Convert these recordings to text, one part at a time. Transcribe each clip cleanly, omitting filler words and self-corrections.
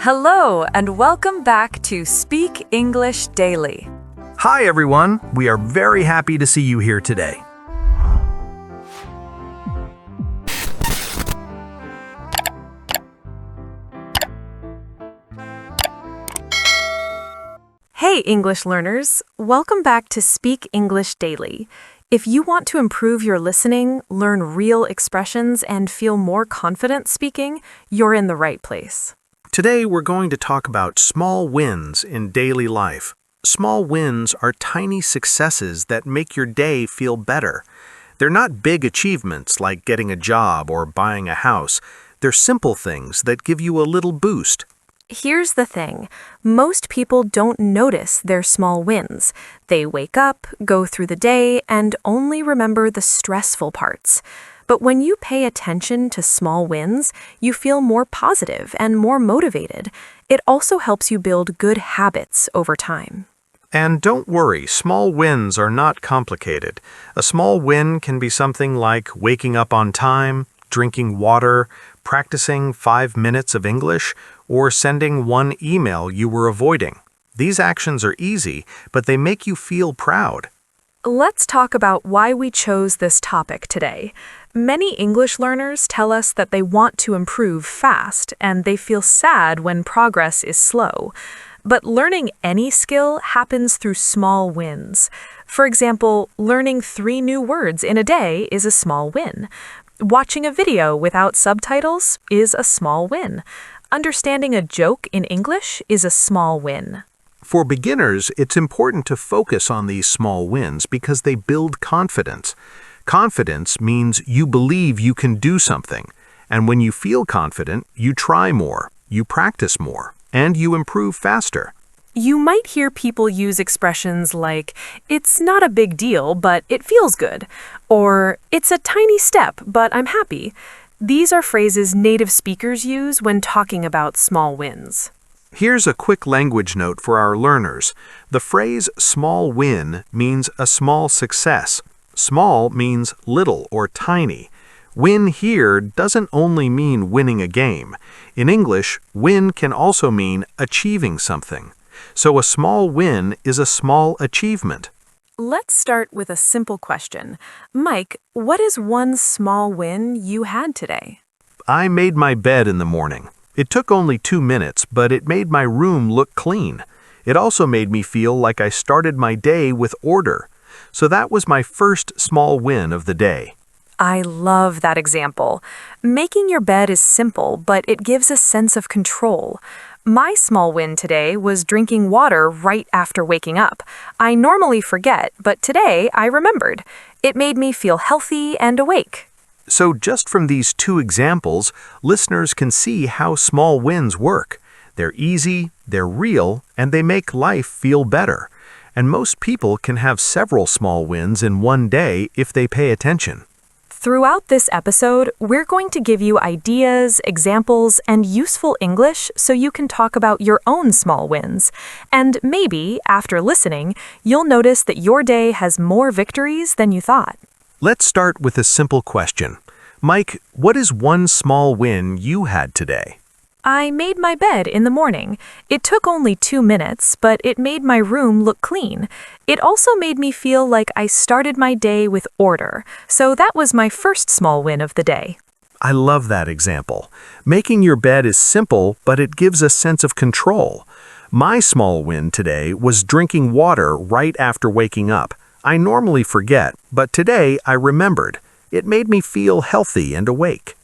Hello, and welcome back to Speak English Daily. Hi everyone, we are very happy to see you here today. Hey English learners, welcome back to Speak English Daily. If you want to improve your listening, learn real expressions, and feel more confident speaking, you're in the right place. Today we're going to talk about small wins in daily life. Small wins are tiny successes that make your day feel better. They're not big achievements like getting a job or buying a house. They're simple things that give you a little boost. Here's the thing. Most people don't notice their small wins. They wake up, go through the day, and only remember the stressful parts. But when you pay attention to small wins, you feel more positive and more motivated. It also helps you build good habits over time. And don't worry, small wins are not complicated. A small win can be something like waking up on time, drinking water, practicing 5 minutes of English, or sending one email you were avoiding. These actions are easy, but they make you feel proud. Let's talk about why we chose this topic today. Many English learners tell us that they want to improve fast, and they feel sad when progress is slow. But learning any skill happens through small wins. For example, learning 3 new words in a day is a small win. Watching a video without subtitles is a small win. Understanding a joke in English is a small win. For beginners, it's important to focus on these small wins because they build confidence. Confidence means you believe you can do something. And when you feel confident, you try more, you practice more, and you improve faster. You might hear people use expressions like, "It's not a big deal, but it feels good," or "It's a tiny step, but I'm happy." These are phrases native speakers use when talking about small wins. Here's a quick language note for our learners. The phrase small win means a small success. Small means little or tiny. Win here doesn't only mean winning a game. In English, win can also mean achieving something. So a small win is a small achievement. Let's start with a simple question. Mike, what is one small win you had today? I made my bed in the morning. It took only 2 minutes, but it made my room look clean. It also made me feel like I started my day with order. So that was my first small win of the day. I love that example. Making your bed is simple, but it gives a sense of control. My small win today was drinking water right after waking up. I normally forget, but today I remembered. It made me feel healthy and awake. So just from these 2 examples, listeners can see how small wins work. They're easy, they're real, and they make life feel better. And most people can have several small wins in one day if they pay attention. Throughout this episode, we're going to give you ideas, examples, and useful English so you can talk about your own small wins. And maybe, after listening, you'll notice that your day has more victories than you thought. Let's start with a simple question. Mike, what is one small win you had today? I made my bed in the morning. It took only 2 minutes, but it made my room look clean. It also made me feel like I started my day with order. So that was my first small win of the day. I love that example. Making your bed is simple, but it gives a sense of control. My small win today was drinking water right after waking up. I normally forget, but today I remembered. It made me feel healthy and awake.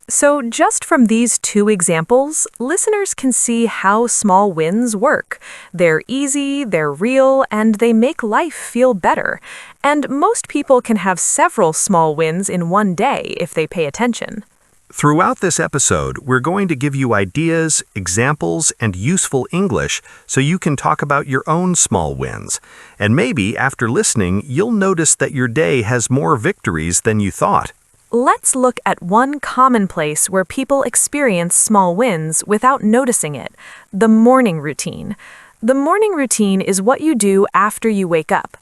So just from these 2 examples, listeners can see how small wins work. They're easy, they're real, and they make life feel better. And most people can have several small wins in one day if they pay attention. Throughout this episode, we're going to give you ideas, examples, and useful English so you can talk about your own small wins. And maybe after listening, you'll notice that your day has more victories than you thought. Let's look at one common place where people experience small wins without noticing it: the morning routine. The morning routine is what you do after you wake up.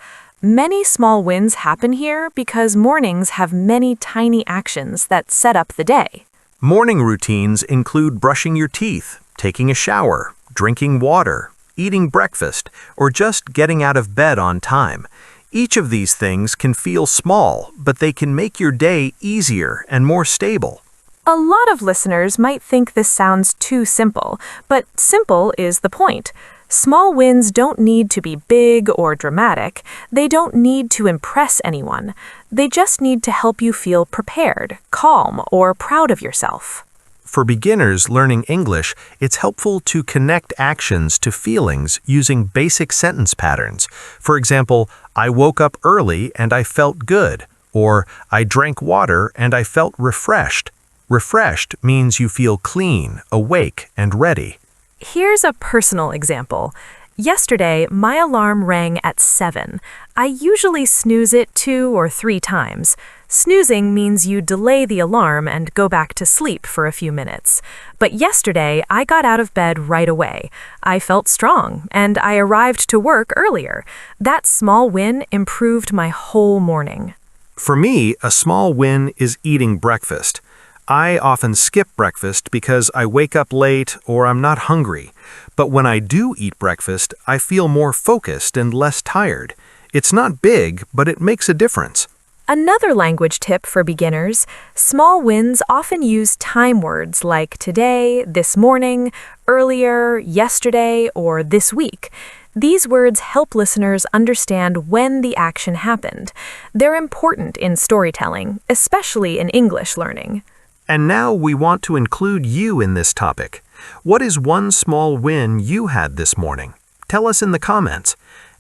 Many small wins happen here because mornings have many tiny actions that set up the day. Morning routines include brushing your teeth, taking a shower, drinking water, eating breakfast, or just getting out of bed on time. Each of these things can feel small, but they can make your day easier and more stable. A lot of listeners might think this sounds too simple, but simple is the point. Small wins don't need to be big or dramatic. They don't need to impress anyone. They just need to help you feel prepared, calm, or proud of yourself. For beginners learning English, it's helpful to connect actions to feelings using basic sentence patterns. For example, I woke up early and I felt good, or I drank water and I felt refreshed. Refreshed means you feel clean, awake, and ready. Here's a personal example. Yesterday, my alarm rang at 7. I usually snooze it 2 or 3 times. Snoozing means you delay the alarm and go back to sleep for a few minutes. But yesterday, I got out of bed right away. I felt strong, and I arrived to work earlier. That small win improved my whole morning. For me, a small win is eating breakfast. I often skip breakfast because I wake up late or I'm not hungry. But when I do eat breakfast, I feel more focused and less tired. It's not big, but it makes a difference. Another language tip for beginners, small wins often use time words like today, this morning, earlier, yesterday, or this week. These words help listeners understand when the action happened. They're important in storytelling, especially in English learning. And now we want to include you in this topic. What is one small win you had this morning? Tell us in the comments.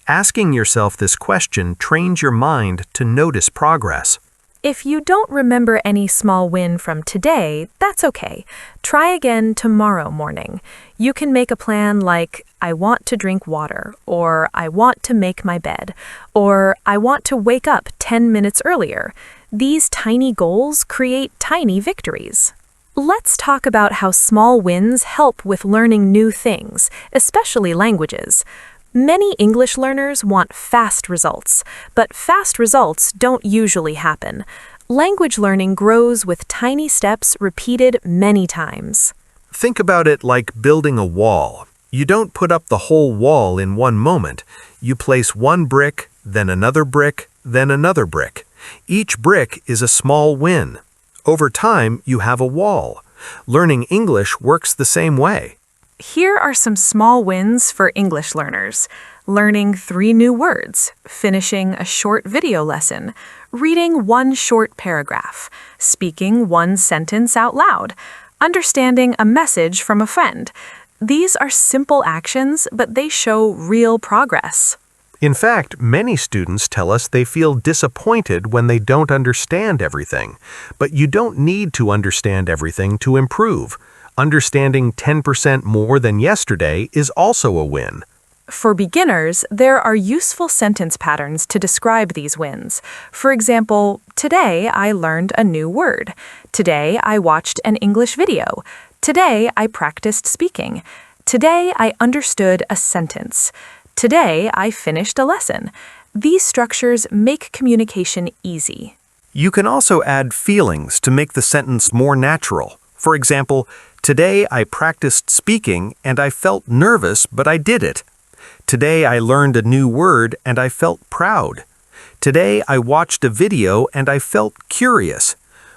Asking yourself this question trains your mind to notice progress. If you don't remember any small win from today, that's okay. Try again tomorrow morning. You can make a plan like, I want to drink water, or I want to make my bed, or I want to wake up 10 minutes earlier. These tiny goals create tiny victories. Let's talk about how small wins help with learning new things, especially languages. Many English learners want fast results, but fast results don't usually happen. Language learning grows with tiny steps repeated many times. Think about it like building a wall. You don't put up the whole wall in one moment. You place one brick, then another brick, then another brick. Each brick is a small win. Over time, you have a wall. Learning English works the same way. Here are some small wins for English learners. Learning 3 new words, finishing a short video lesson, reading 1 short paragraph, speaking 1 sentence out loud, understanding a message from a friend. These are simple actions, but they show real progress. In fact, many students tell us they feel disappointed when they don't understand everything. But you don't need to understand everything to improve. Understanding 10% more than yesterday is also a win. For beginners, there are useful sentence patterns to describe these wins. For example, today I learned a new word. Today I watched an English video. Today I practiced speaking. Today I understood a sentence. Today I finished a lesson. These structures make communication easy. You can also add feelings to make the sentence more natural. For example, today I practiced speaking and I felt nervous, but I did it. Today I learned a new word and I felt proud. Today I watched a video and I felt curious.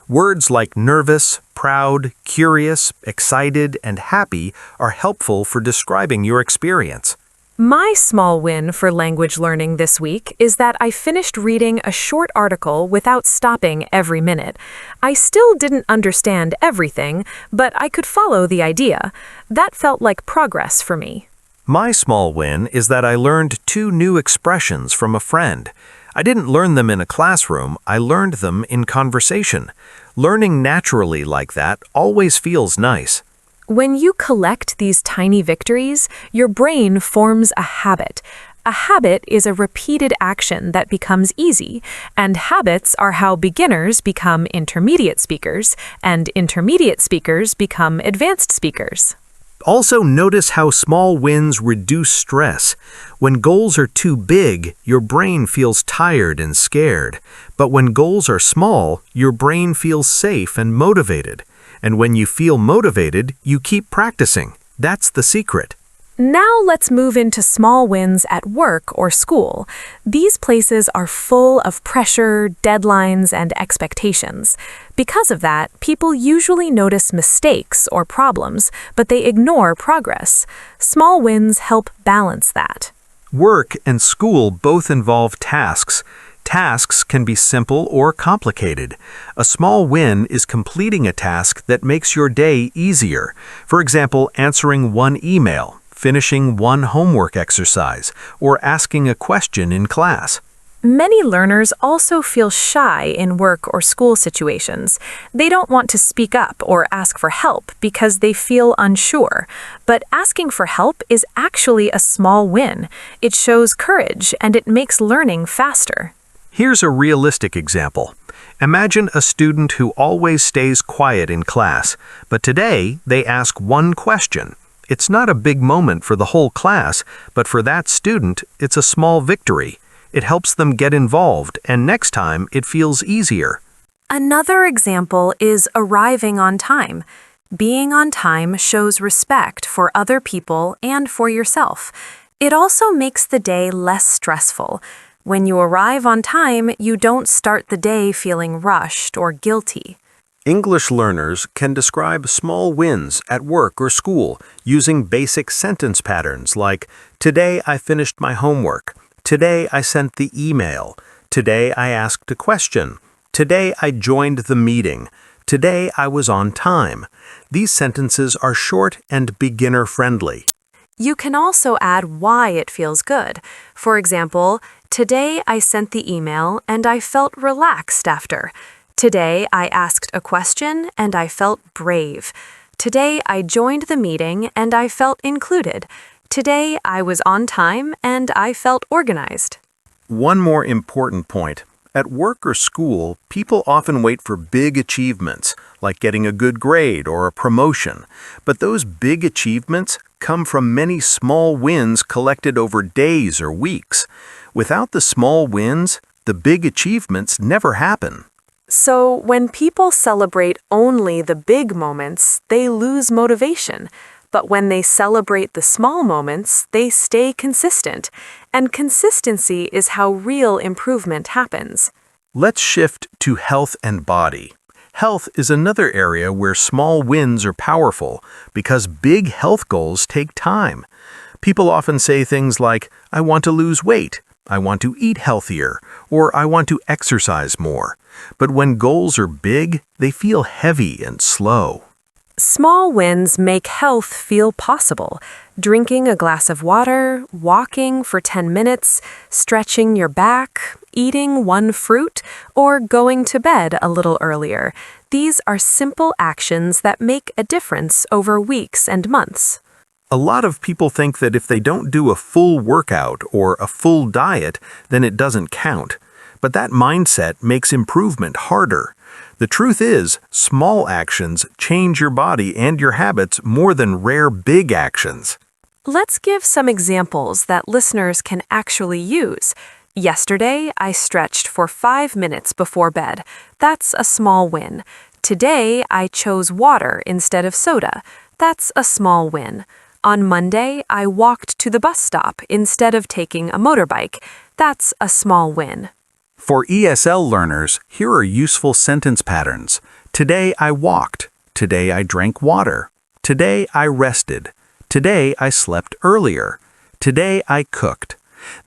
Words like nervous, proud, curious, excited, and happy are helpful for describing your experience. My small win for language learning this week is that I finished reading a short article without stopping every minute. I still didn't understand everything, but I could follow the idea. That felt like progress for me. My small win is that I learned 2 new expressions from a friend. I didn't learn them in a classroom, I learned them in conversation. Learning naturally like that always feels nice. When you collect these tiny victories, your brain forms a habit. A habit is a repeated action that becomes easy, and habits are how beginners become intermediate speakers, and intermediate speakers become advanced speakers. Also notice how small wins reduce stress. When goals are too big, your brain feels tired and scared. But when goals are small, your brain feels safe and motivated. And when you feel motivated, you keep practicing. That's the secret. Now let's move into small wins at work or school. These places are full of pressure, deadlines, and expectations. Because of that, people usually notice mistakes or problems, but they ignore progress. Small wins help balance that. Work and school both involve tasks. Tasks can be simple or complicated. A small win is completing a task that makes your day easier. For example, answering one email, finishing one homework exercise, or asking a question in class. Many learners also feel shy in work or school situations. They don't want to speak up or ask for help because they feel unsure. But asking for help is actually a small win. It shows courage and it makes learning faster. Here's a realistic example. Imagine a student who always stays quiet in class, but today they ask one question. It's not a big moment for the whole class, but for that student, it's a small victory. It helps them get involved, and next time it feels easier. Another example is arriving on time. Being on time shows respect for other people and for yourself. It also makes the day less stressful. When you arrive on time, you don't start the day feeling rushed or guilty. English learners can describe small wins at work or school using basic sentence patterns like, "Today I finished my homework." "Today I sent the email." "Today I asked a question." "Today I joined the meeting." "Today I was on time." These sentences are short and beginner-friendly. You can also add why it feels good. For example, today I sent the email and I felt relaxed after. Today I asked a question and I felt brave. Today I joined the meeting and I felt included. Today I was on time and I felt organized. One more important point. At work or school, people often wait for big achievements, like getting a good grade or a promotion. But those big achievements come from many small wins collected over days or weeks. Without the small wins, the big achievements never happen. So when people celebrate only the big moments, they lose motivation. But when they celebrate the small moments, they stay consistent. And consistency is how real improvement happens. Let's shift to health and body. Health is another area where small wins are powerful because big health goals take time. People often say things like, "I want to lose weight," "I want to eat healthier," or "I want to exercise more." But when goals are big, they feel heavy and slow. Small wins make health feel possible. Drinking a glass of water, walking for 10 minutes, stretching your back, eating one fruit, or going to bed a little earlier. These are simple actions that make a difference over weeks and months. A lot of people think that if they don't do a full workout or a full diet, then it doesn't count. But that mindset makes improvement harder. The truth is, small actions change your body and your habits more than rare big actions. Let's give some examples that listeners can actually use. Yesterday, I stretched for 5 minutes before bed. That's a small win. Today, I chose water instead of soda. That's a small win. On Monday, I walked to the bus stop instead of taking a motorbike. That's a small win. For ESL learners, here are useful sentence patterns. Today I walked. Today I drank water. Today I rested. Today I slept earlier. Today I cooked.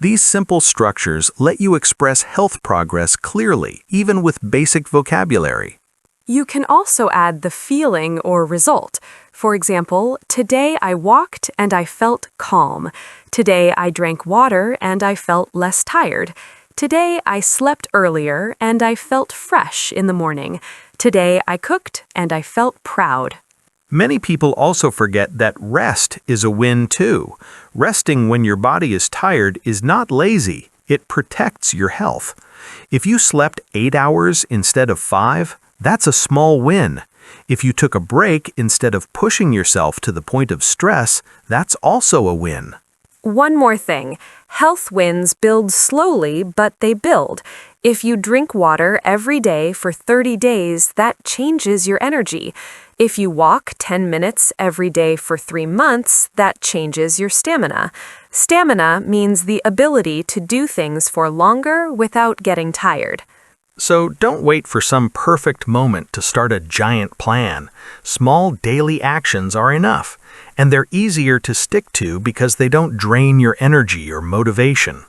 These simple structures let you express health progress clearly, even with basic vocabulary. You can also add the feeling or result. For example, today I walked and I felt calm. Today I drank water and I felt less tired. Today I slept earlier and I felt fresh in the morning. Today I cooked and I felt proud. Many people also forget that rest is a win too. Resting when your body is tired is not lazy. It protects your health. If you slept 8 hours instead of 5, that's a small win. If you took a break instead of pushing yourself to the point of stress, that's also a win. One more thing. Health wins build slowly, but they build. If you drink water every day for 30 days, that changes your energy. If you walk 10 minutes every day for 3 months, that changes your stamina. Stamina means the ability to do things for longer without getting tired. So don't wait for some perfect moment to start a giant plan. Small daily actions are enough, and they're easier to stick to because they don't drain your energy or motivation.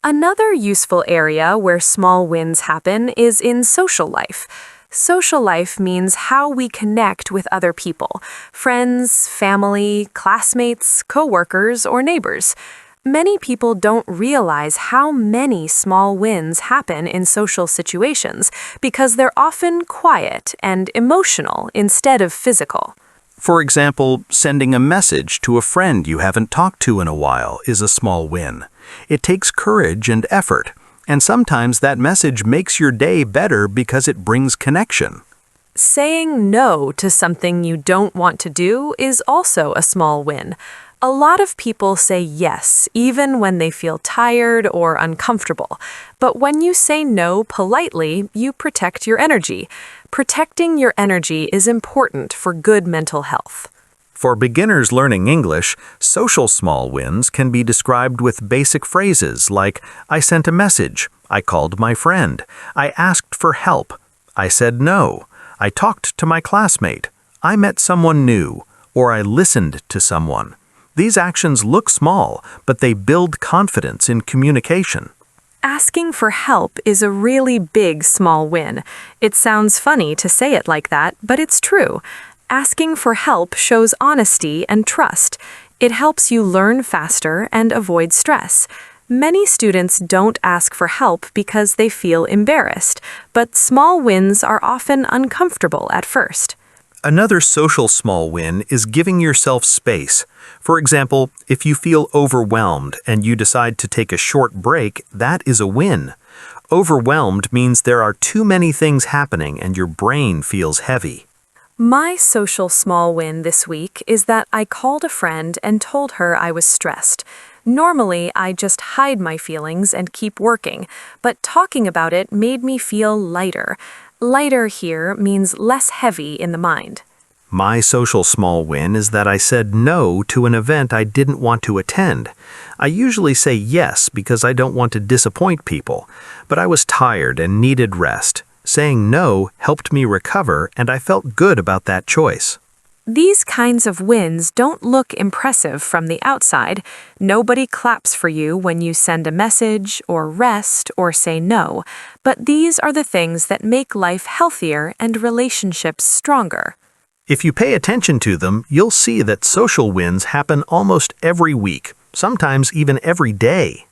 Another useful area where small wins happen is in social life. Social life means how we connect with other people, friends, family, classmates, coworkers, or neighbors. Many people don't realize how many small wins happen in social situations because they're often quiet and emotional instead of physical. For example, sending a message to a friend you haven't talked to in a while is a small win. It takes courage and effort, and sometimes that message makes your day better because it brings connection. Saying no to something you don't want to do is also a small win. A lot of people say yes, even when they feel tired or uncomfortable. But when you say no politely, you protect your energy. Protecting your energy is important for good mental health. For beginners learning English, social small wins can be described with basic phrases like, I sent a message, I called my friend, I asked for help, I said no, I talked to my classmate, I met someone new, or I listened to someone. These actions look small, but they build confidence in communication. Asking for help is a really big small win. It sounds funny to say it like that, but it's true. Asking for help shows honesty and trust. It helps you learn faster and avoid stress. Many students don't ask for help because they feel embarrassed, but small wins are often uncomfortable at first. Another social small win is giving yourself space. For example, if you feel overwhelmed and you decide to take a short break, that is a win. Overwhelmed means there are too many things happening and your brain feels heavy. My social small win this week is that I called a friend and told her I was stressed. Normally, I just hide my feelings and keep working, but talking about it made me feel lighter. Lighter here means less heavy in the mind. My social small win is that I said no to an event I didn't want to attend. I usually say yes because I don't want to disappoint people, but I was tired and needed rest. Saying no helped me recover, and I felt good about that choice. These kinds of wins don't look impressive from the outside. Nobody claps for you when you send a message, or rest, or say no. But these are the things that make life healthier and relationships stronger. If you pay attention to them, you'll see that social wins happen almost every week, sometimes even every day.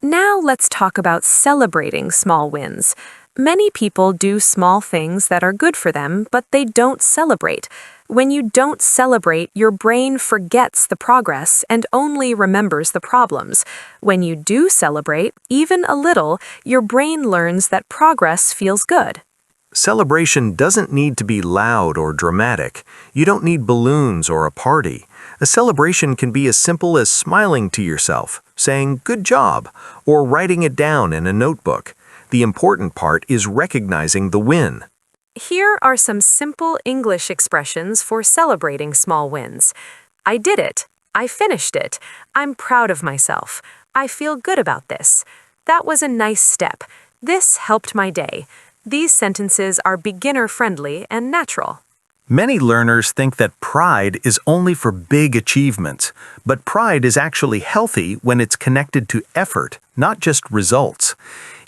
Now let's talk about celebrating small wins. Many people do small things that are good for them, but they don't celebrate. When you don't celebrate, your brain forgets the progress and only remembers the problems. When you do celebrate, even a little, your brain learns that progress feels good. Celebration doesn't need to be loud or dramatic. You don't need balloons or a party. A celebration can be as simple as smiling to yourself, saying "good job," or writing it down in a notebook. The important part is recognizing the win. Here are some simple English expressions for celebrating small wins. I did it. I finished it. I'm proud of myself. I feel good about this. That was a nice step. This helped my day. These sentences are beginner-friendly and natural. Many learners think that pride is only for big achievements, but pride is actually healthy when it's connected to effort, not just results.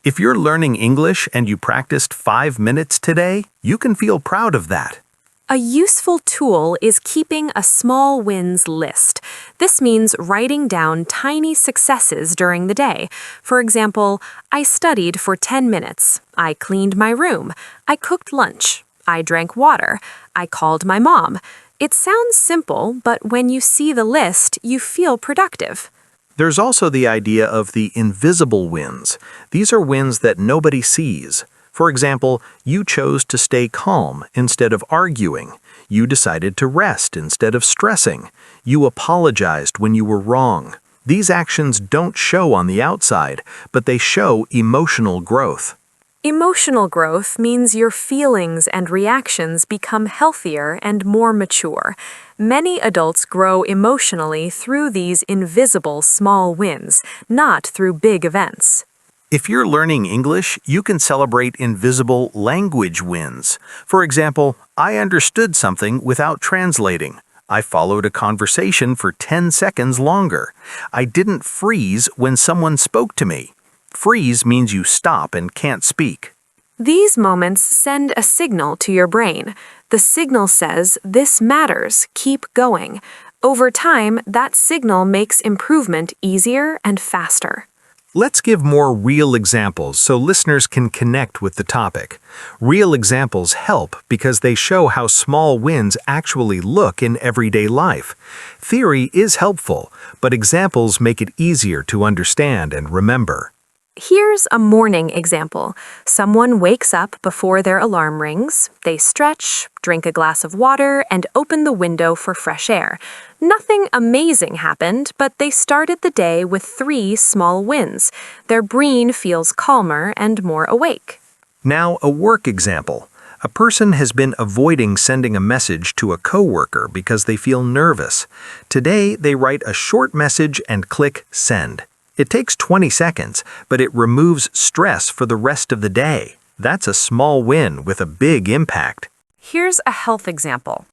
If you're learning English and you practiced 5 minutes today, you can feel proud of that. A useful tool is keeping a small wins list. This means writing down tiny successes during the day. For example, I studied for 10 minutes. I cleaned my room. I cooked lunch. I drank water. I called my mom. It sounds simple, but when you see the list, you feel productive. There's also the idea of the invisible wins. These are wins that nobody sees. For example, you chose to stay calm instead of arguing. You decided to rest instead of stressing. You apologized when you were wrong. These actions don't show on the outside, but they show emotional growth. Emotional growth means your feelings and reactions become healthier and more mature. Many adults grow emotionally through these invisible small wins, not through big events. If you're learning English, you can celebrate invisible language wins. For example, I understood something without translating. I followed a conversation for 10 seconds longer. I didn't freeze when someone spoke to me. Freeze means you stop and can't speak. These moments send a signal to your brain. The signal says, "This matters, keep going." Over time, that signal makes improvement easier and faster. Let's give more real examples so listeners can connect with the topic. Real examples help because they show how small wins actually look in everyday life. Theory is helpful, but examples make it easier to understand and remember. Here's a morning example. Someone wakes up before their alarm rings. They stretch, drink a glass of water, and open the window for fresh air. Nothing amazing happened, but they started the day with 3 small wins. Their brain feels calmer and more awake. Now, a work example. A person has been avoiding sending a message to a coworker because they feel nervous. Today, they write a short message and click send. It takes 20 seconds, but it removes stress for the rest of the day. That's a small win with a big impact. Here's a health example.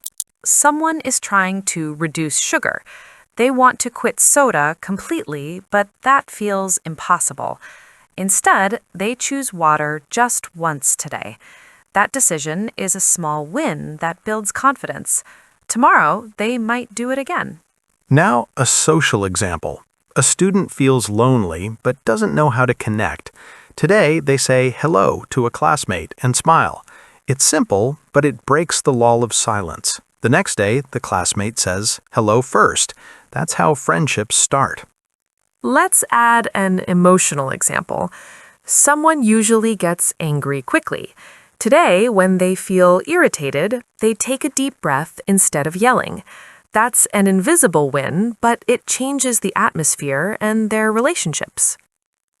Someone is trying to reduce sugar. They want to quit soda completely, but that feels impossible. Instead, they choose water just once today. That decision is a small win that builds confidence. Tomorrow, they might do it again. Now, a social example. A student feels lonely but doesn't know how to connect. Today, they say hello to a classmate and smile. It's simple, but it breaks the lull of silence. The next day, the classmate says hello first. That's how friendships start. Let's add an emotional example. Someone usually gets angry quickly. Today, when they feel irritated, they take a deep breath instead of yelling. That's an invisible win, but it changes the atmosphere and their relationships.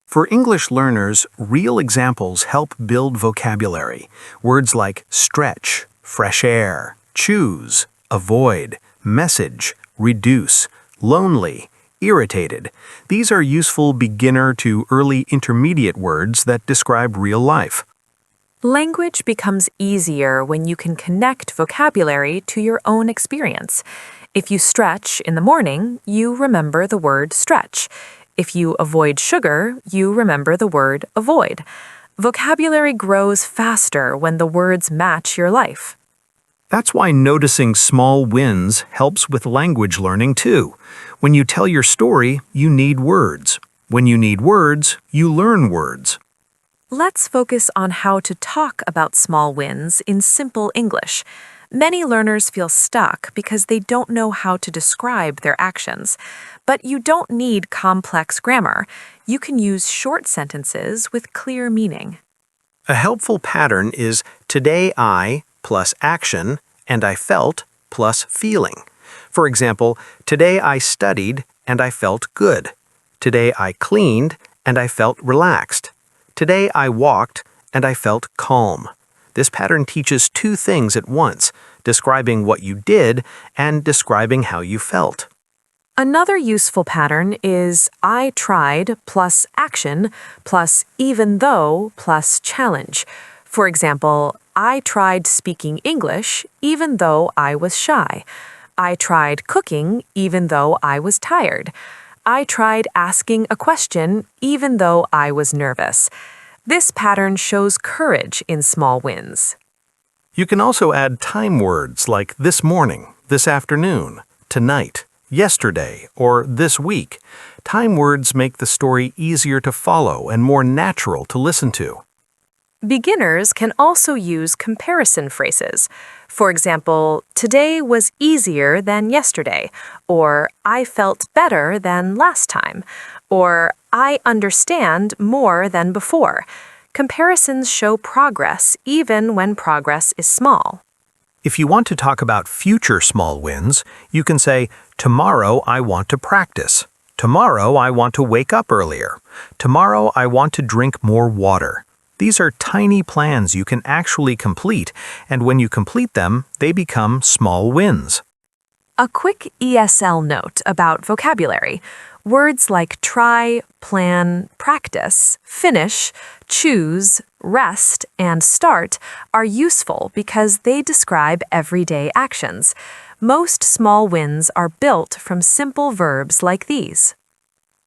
For English learners, real examples help build vocabulary. Words like stretch, fresh air, choose, avoid, message, reduce, lonely, irritated. These are useful beginner to early intermediate words that describe real life. Language becomes easier when you can connect vocabulary to your own experience. If you stretch in the morning, you remember the word stretch. If you avoid sugar, you remember the word avoid. Vocabulary grows faster when the words match your life. That's why noticing small wins helps with language learning too. When you tell your story, you need words. When you need words, you learn words. Let's focus on how to talk about small wins in simple English. Many learners feel stuck because they don't know how to describe their actions. But you don't need complex grammar. You can use short sentences with clear meaning. A helpful pattern is today I plus action and I felt plus feeling. For example, today I studied and I felt good. Today I cleaned and I felt relaxed. Today I walked and I felt calm. This pattern teaches 2 things at once, describing what you did and describing how you felt. Another useful pattern is I tried plus action plus even though plus challenge. For example, I tried speaking English even though I was shy. I tried cooking even though I was tired. I tried asking a question even though I was nervous. This pattern shows courage in small wins. You can also add time words like this morning, this afternoon, tonight, yesterday, or this week. Time words make the story easier to follow and more natural to listen to. Beginners can also use comparison phrases. For example, today was easier than yesterday, or I felt better than last time, or I understand more than before. Comparisons show progress even when progress is small. If you want to talk about future small wins, you can say, tomorrow I want to practice. Tomorrow I want to wake up earlier. Tomorrow I want to drink more water. These are tiny plans you can actually complete, and when you complete them, they become small wins. A quick ESL note about vocabulary. Words like try, plan, practice, finish, choose, rest, and start are useful because they describe everyday actions. Most small wins are built from simple verbs like these.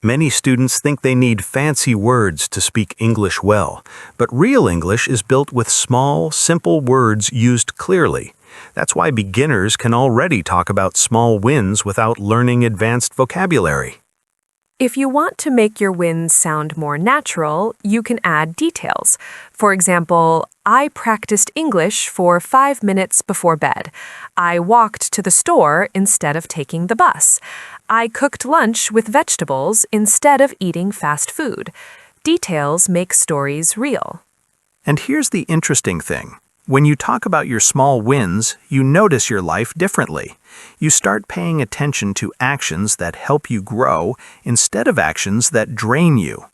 Many students think they need fancy words to speak English well, but real English is built with small, simple words used clearly. That's why beginners can already talk about small wins without learning advanced vocabulary. If you want to make your wins sound more natural, you can add details. For example, I practiced English for 5 minutes before bed. I walked to the store instead of taking the bus. I cooked lunch with vegetables instead of eating fast food. Details make stories real. And here's the interesting thing. When you talk about your small wins, you notice your life differently. You start paying attention to actions that help you grow instead of actions that drain you.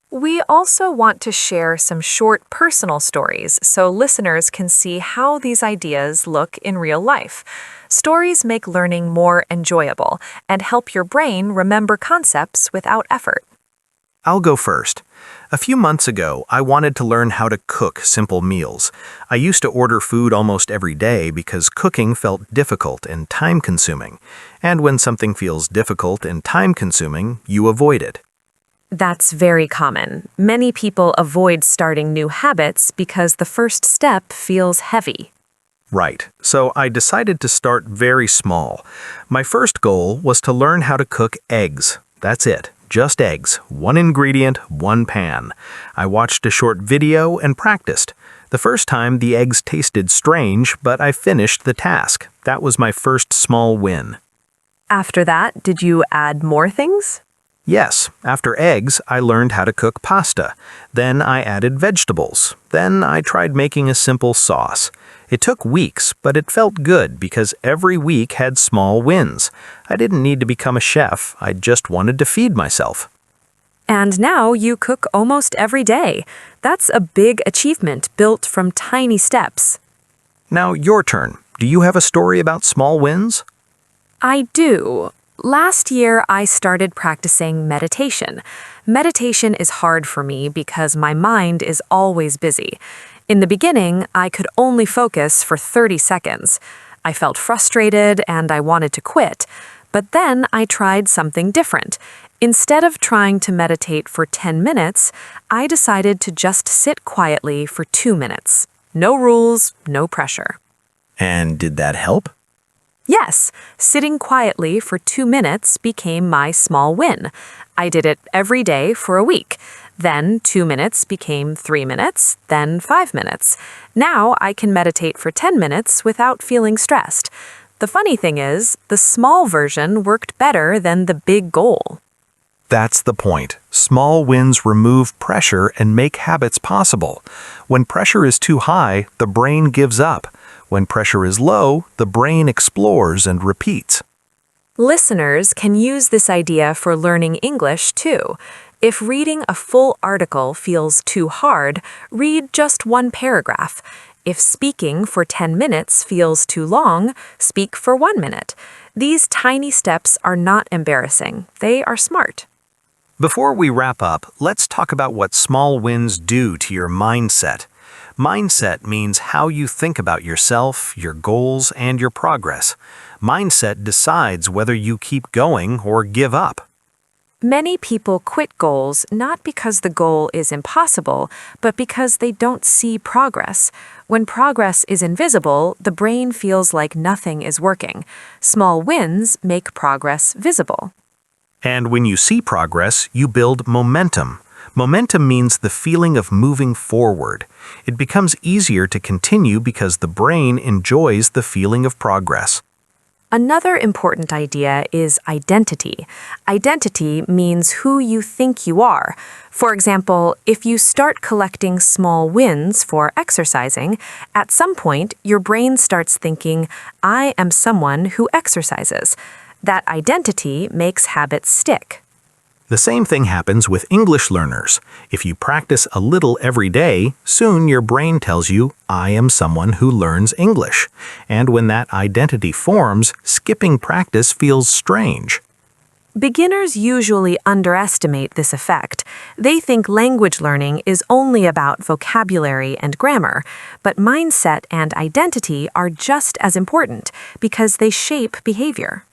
We also want to share some short personal stories so listeners can see how these ideas look in real life. Stories make learning more enjoyable and help your brain remember concepts without effort. I'll go first. A few months ago, I wanted to learn how to cook simple meals. I used to order food almost every day because cooking felt difficult and time-consuming. And when something feels difficult and time-consuming, you avoid it. That's very common. Many people avoid starting new habits because the first step feels heavy. Right, so I decided to start very small. My first goal was to learn how to cook eggs. That's it. Just eggs, one ingredient, one pan. I watched a short video and practiced. The first time, the eggs tasted strange, but I finished the task. That was my first small win. After that, did you add more things? Yes, after eggs, I learned how to cook pasta. Then I added vegetables. Then I tried making a simple sauce. It took weeks, but it felt good because every week had small wins. I didn't need to become a chef, I just wanted to feed myself. And now you cook almost every day. That's a big achievement built from tiny steps. Now your turn. Do you have a story about small wins? I do. Last year, I started practicing meditation. Meditation is hard for me because my mind is always busy. In the beginning, I could only focus for 30 seconds. I felt frustrated and I wanted to quit. But then I tried something different. Instead of trying to meditate for 10 minutes, I decided to just sit quietly for 2 minutes. No rules, no pressure. And did that help? Yes, sitting quietly for 2 minutes became my small win. I did it every day for a week. Then 2 minutes became 3 minutes, then 5 minutes. Now I can meditate for 10 minutes without feeling stressed. The funny thing is, the small version worked better than the big goal. That's the point. Small wins remove pressure and make habits possible. When pressure is too high, the brain gives up. When pressure is low, the brain explores and repeats. Listeners can use this idea for learning English too. If reading a full article feels too hard, read just one paragraph. If speaking for 10 minutes feels too long, speak for 1 minute. These tiny steps are not embarrassing. They are smart. Before we wrap up, let's talk about what small wins do to your mindset. Mindset means how you think about yourself, your goals, and your progress. Mindset decides whether you keep going or give up. Many people quit goals not because the goal is impossible, but because they don't see progress. When progress is invisible, the brain feels like nothing is working. Small wins make progress visible. And when you see progress, you build momentum. Momentum means the feeling of moving forward. It becomes easier to continue because the brain enjoys the feeling of progress. Another important idea is identity. Identity means who you think you are. For example, if you start collecting small wins for exercising, at some point your brain starts thinking, I am someone who exercises. That identity makes habits stick. The same thing happens with English learners. If you practice a little every day, soon your brain tells you, I am someone who learns English. And when that identity forms, skipping practice feels strange. Beginners usually underestimate this effect. They think language learning is only about vocabulary and grammar, but mindset and identity are just as important because they shape behavior.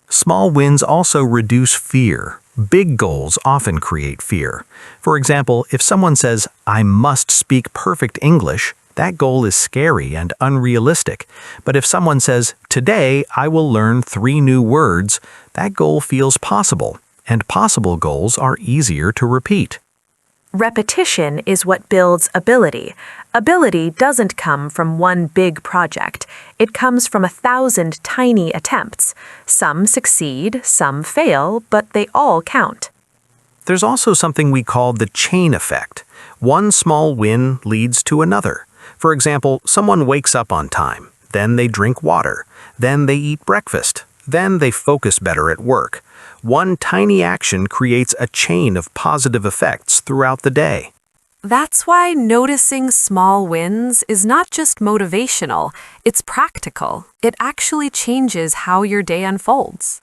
Small wins also reduce fear. Big goals often create fear. For example, if someone says, I must speak perfect English, that goal is scary and unrealistic. But if someone says, today I will learn 3 new words, that goal feels possible, and possible goals are easier to repeat. Repetition is what builds ability. Ability doesn't come from one big project. It comes from 1,000 tiny attempts. Some succeed, some fail, but they all count. There's also something we call the chain effect. One small win leads to another. For example, someone wakes up on time, then they drink water, then they eat breakfast, then they focus better at work. One tiny action creates a chain of positive effects throughout the day. That's why noticing small wins is not just motivational, it's practical. It actually changes how your day unfolds.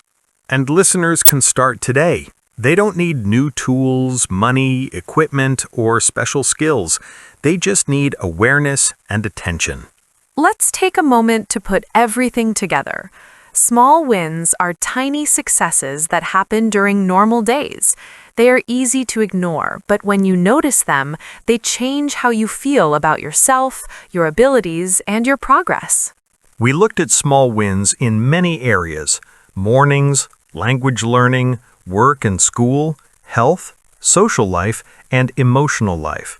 And listeners can start today. They don't need new tools, money, equipment, or special skills. They just need awareness and attention. Let's take a moment to put everything together. Small wins are tiny successes that happen during normal days. They are easy to ignore, but when you notice them, they change how you feel about yourself, your abilities, and your progress. We looked at small wins in many areas: mornings, language learning, work and school, health, social life, and emotional life.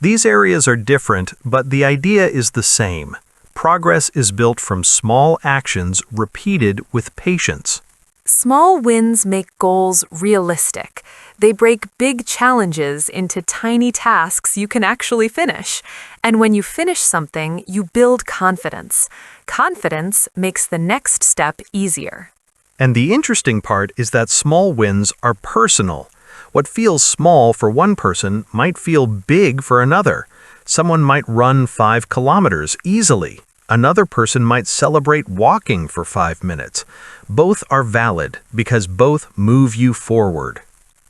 These areas are different, but the idea is the same. Progress is built from small actions repeated with patience. Small wins make goals realistic. They break big challenges into tiny tasks you can actually finish. And when you finish something, you build confidence. Confidence makes the next step easier. And the interesting part is that small wins are personal. What feels small for one person might feel big for another. Someone might run 5 kilometers easily. Another person might celebrate walking for 5 minutes. Both are valid because both move you forward.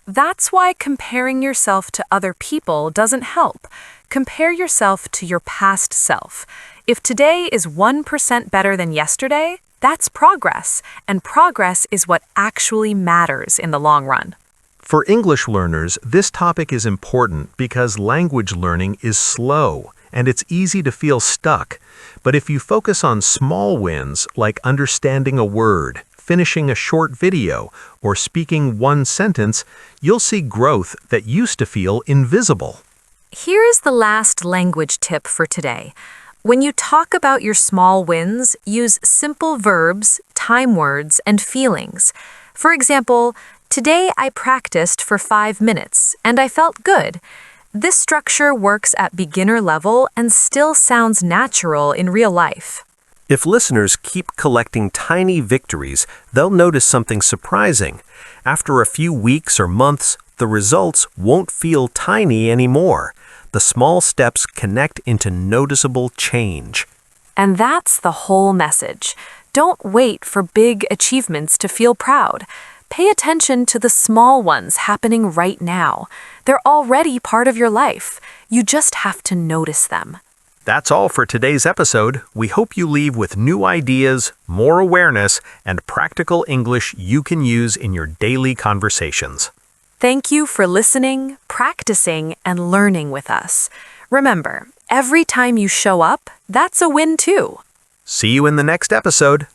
That's why comparing yourself to other people doesn't help. Compare yourself to your past self. If today is 1% better than yesterday, that's progress, and progress is what actually matters in the long run. For English learners, this topic is important because language learning is slow and it's easy to feel stuck. But if you focus on small wins like understanding a word, finishing a short video, or speaking one sentence, you'll see growth that used to feel invisible. Here is the last language tip for today. When you talk about your small wins, use simple verbs, time words, and feelings. For example, today I practiced for 5 minutes and I felt good. This structure works at beginner level and still sounds natural in real life. If listeners keep collecting tiny victories, they'll notice something surprising. After a few weeks or months, the results won't feel tiny anymore. The small steps connect into noticeable change. And that's the whole message. Don't wait for big achievements to feel proud. Pay attention to the small ones happening right now. They're already part of your life. You just have to notice them. That's all for today's episode. We hope you leave with new ideas, more awareness, and practical English you can use in your daily conversations. Thank you for listening, practicing, and learning with us. Remember, every time you show up, that's a win too. See you in the next episode.